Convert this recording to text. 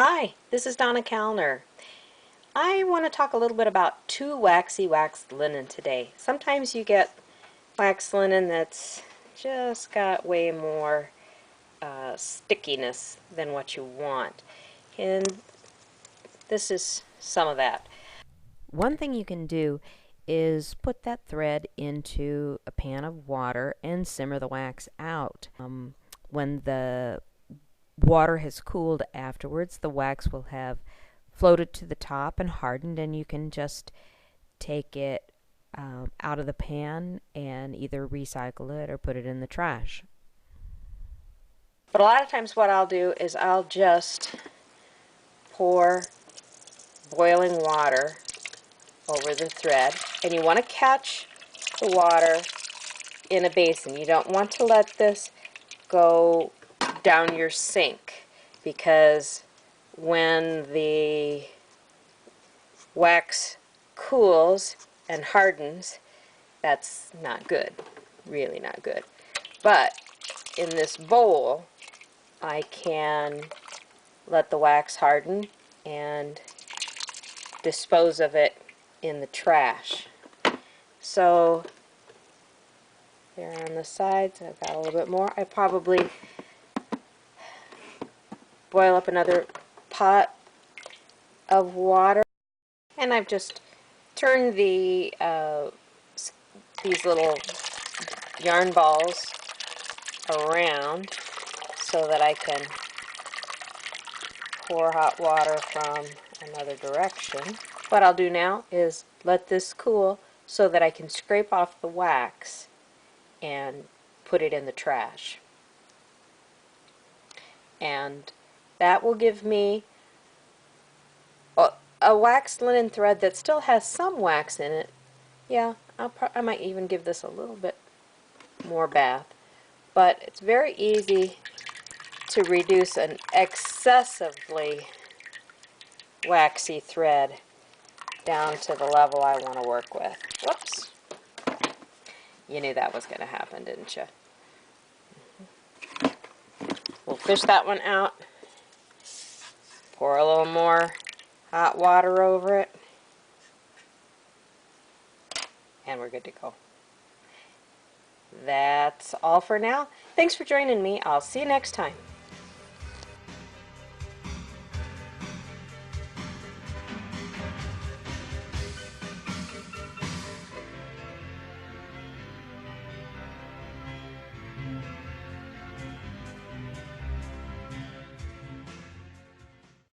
Hi, this is Donna Kallner. I want to talk a little bit about too waxy waxed linen today. Sometimes you get waxed linen that's just got way more stickiness than what you want. And this is some of that. One thing you can do is put that thread into a pan of water and simmer the wax out. When the water has cooled afterwards, the wax will have floated to the top and hardened, and you can just take it out of the pan and either recycle it or put it in the trash. But a lot of times what I'll do is I'll just pour boiling water over the thread, and you want to catch the water in a basin. You don't want to let this go down your sink, because when the wax cools and hardens, that's not good, really not good. But in this bowl, I can let the wax harden and dispose of it in the trash. So there on the sides, I've got a little bit more. I probably boil up another pot of water, and I've just turned these little yarn balls around so that I can pour hot water from another direction. What I'll do now is let this cool so that I can scrape off the wax and put it in the trash. And that will give me a waxed linen thread that still has some wax in it. Yeah, I might even give this a little bit more bath. But it's very easy to reduce an excessively waxy thread down to the level I want to work with. Whoops. You knew that was going to happen, didn't you? We'll fish that one out. Pour a little more hot water over it. And we're good to go. That's all for now. Thanks for joining me. I'll see you next time.